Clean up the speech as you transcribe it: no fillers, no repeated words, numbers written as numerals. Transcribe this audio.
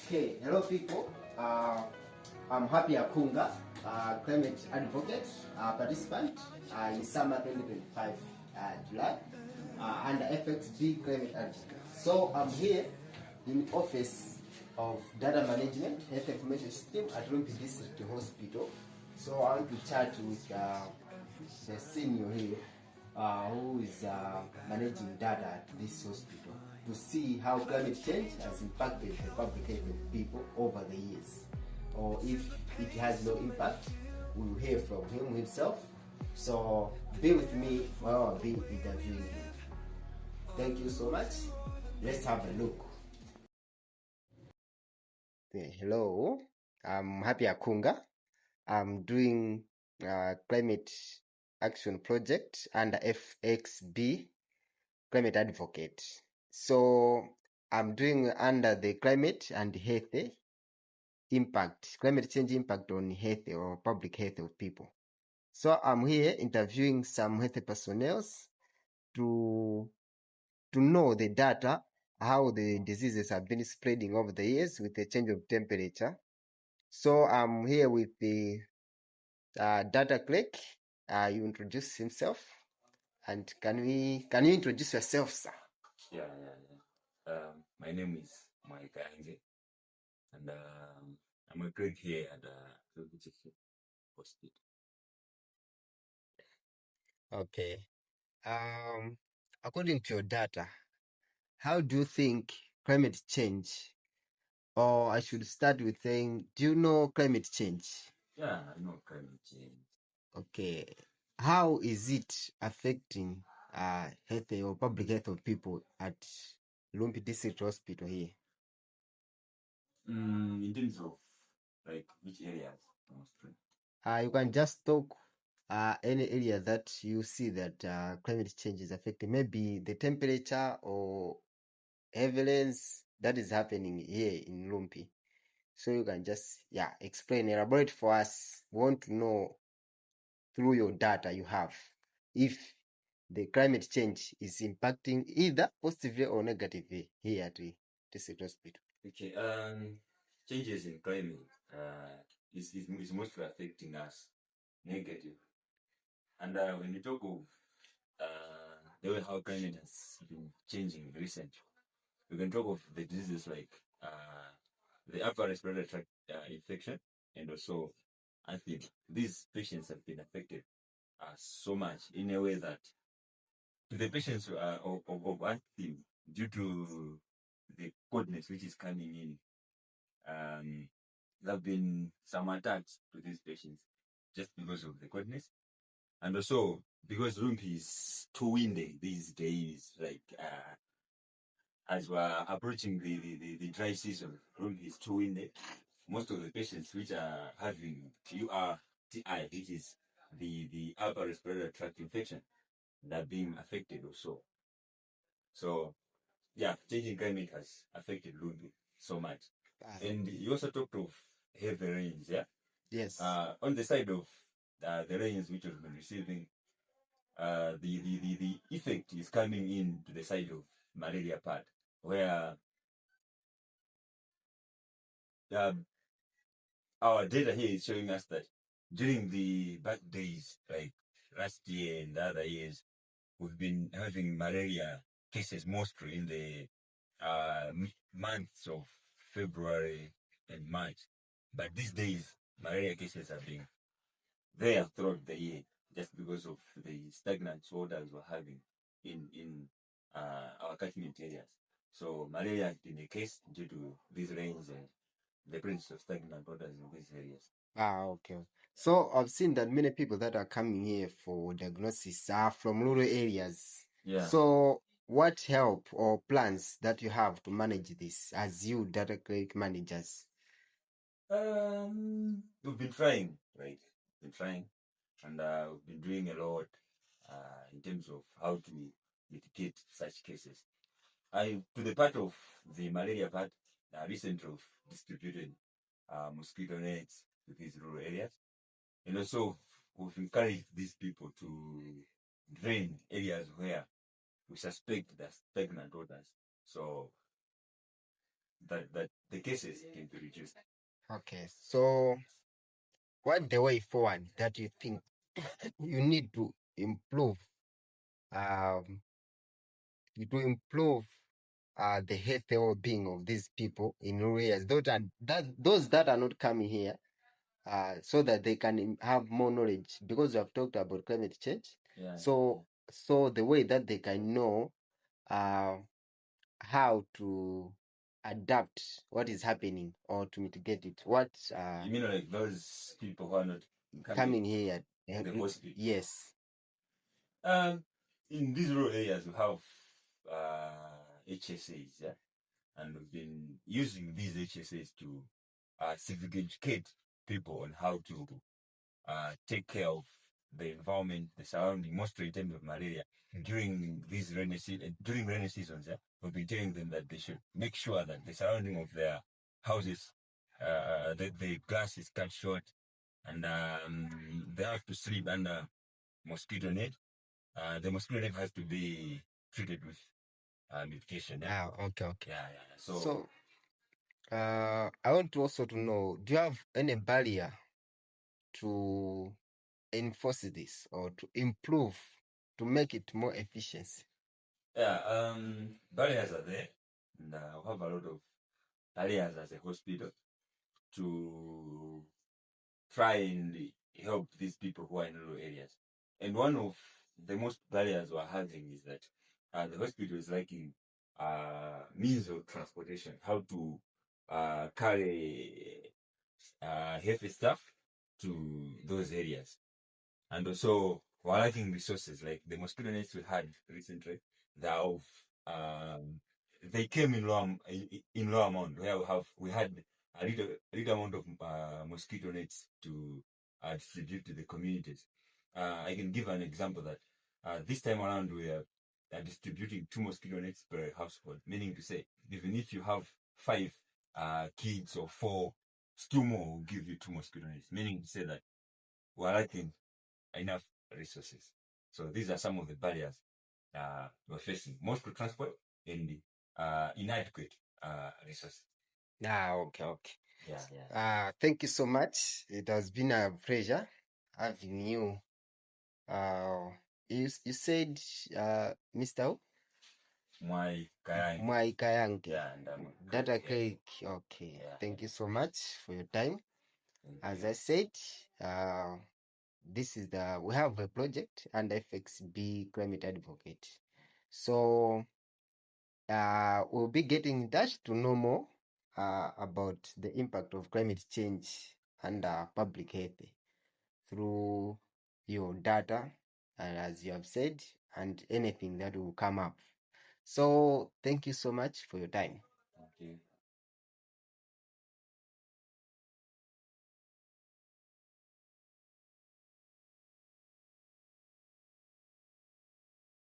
Hey, hello people. I'm Happy Akunga, climate advocate, participant in summer 2025 July under FXB climate advocate. So I'm here in office of data management, health information system at Rumphi District Hospital. So I want to chat with the senior here who is managing data at this hospital to see how climate change has impacted the public health of people over the years. Or if it has no impact, we will hear from him himself. So be with me while I'll be interviewing him. Thank you so much. Let's have a look. Hello, I'm Happy Akunga. I'm doing climate action project under FXB, climate advocate. So I'm doing under the climate and health impact, climate change impact on health or public health of people. So I'm here interviewing some health personnel to know the data, how the diseases have been spreading over the years with the change of temperature. So I'm here with the data clerk. You introduce himself, and can you introduce yourself, sir? Yeah. My name is Mwayi Kayange, and I'm a clerk here at the hospital. Okay. According to your data, how do you think climate change, or I should start with saying, do you know climate change? Yeah, I know climate change. Okay. How is it affecting health or public health of people at Rumphi District Hospital here? In terms of like which areas mostly? You can just talk any area that you see that climate change is affecting. Maybe the temperature or heavy rains that is happening here in Rumphi. So you can just explain, elaborate for us. We want to know through your data you have if the climate change is impacting either positively or negatively here at the district hospital. Okay. Changes in climate is mostly affecting us negative. And when you talk of the way how climate has been changing recently, we can talk of the diseases like the upper respiratory tract infection and also asthma. These patients have been affected so much in a way that the patients of asthma, due to the coldness which is coming in, there have been some attacks to these patients just because of the coldness. And also because Rumphi is too windy these days, like as we're approaching the dry season, Rumphi is too windy. Most of the patients which are having URTI, which is the upper respiratory tract infection, they're being affected also. So changing climate has affected Rumphi so much. And you also talked of heavy rains, yeah? Yes. On the side of the rains which we've been receiving, the effect is coming in to the side of malaria part, where our data here is showing us that during the bad days, like last year and the other years, we've been having malaria cases mostly in the months of February and March. But these days, malaria cases are being there throughout the year just because of the stagnant waters we're having in our catchment areas. So malaria has been a case due to these rains and the presence of stagnant waters in these areas. Okay. So I've seen that many people that are coming here for diagnosis are from rural areas. Yeah. So what help or plans that you have to manage this as you data clerk managers? We've been trying, right? We've been trying, and we've been doing a lot in terms of how to mitigate such cases. To the part of the malaria part, recently we've distributed mosquito nets to these rural areas, and also we've encouraged these people to drain areas where we suspect there's stagnant waters. So that the cases can be reduced. Okay, so what the way forward that you think you need to improve um the health well-being of these people in rural areas, those that are not coming here, so that they can have more knowledge, because we have talked about climate change. Yeah. So the way that they can know how to adapt what is happening or to mitigate it. What You mean like those people who are not coming here? the hospital? Yes. In these rural areas, we have HSAs, yeah, and we've been using these HSAs to civic educate people on how to take care of the environment, the surrounding, mostly in terms of malaria. During these rainy seasons, yeah, we've been telling them that they should make sure that the surrounding of their houses, the grass is cut short, and they have to sleep under mosquito net. The mosquito net has to be treated with medication. Yeah. Okay. Yeah. So I want to also to know, do you have any barrier to enforce this or to improve, to make it more efficient? yeah, barriers are there, and we have a lot of barriers as a hospital to try and help these people who are in rural areas. And one of the most barriers we're having is that the hospital is lacking means of transportation, how to carry heavy stuff to those areas. And also, we're lacking resources, like the mosquito nets we had recently. They came in low amount. Where we had a little amount of mosquito nets to distribute to the communities. I can give an example that this time around we are distributing 2 mosquito nets per household, meaning to say, even if you have 5 kids or 4, 2 more will give you 2 mosquito nets, meaning to say that we're lacking enough resources. So these are some of the barriers we're facing, mostly transport and inadequate resources. Okay. Yeah. Thank you so much. It has been a pleasure having you. You said Mr. Mwayi Kayange. Mwayi Kayange. Yeah, and Data Clerk. Okay. Yeah. Thank you so much for your time. As I said, this is we have a project under FXB Climate Advocate. So we'll be getting in touch to know more about the impact of climate change and public health through your data, as you have said, and anything that will come up. So thank you so much for your time. Thank you.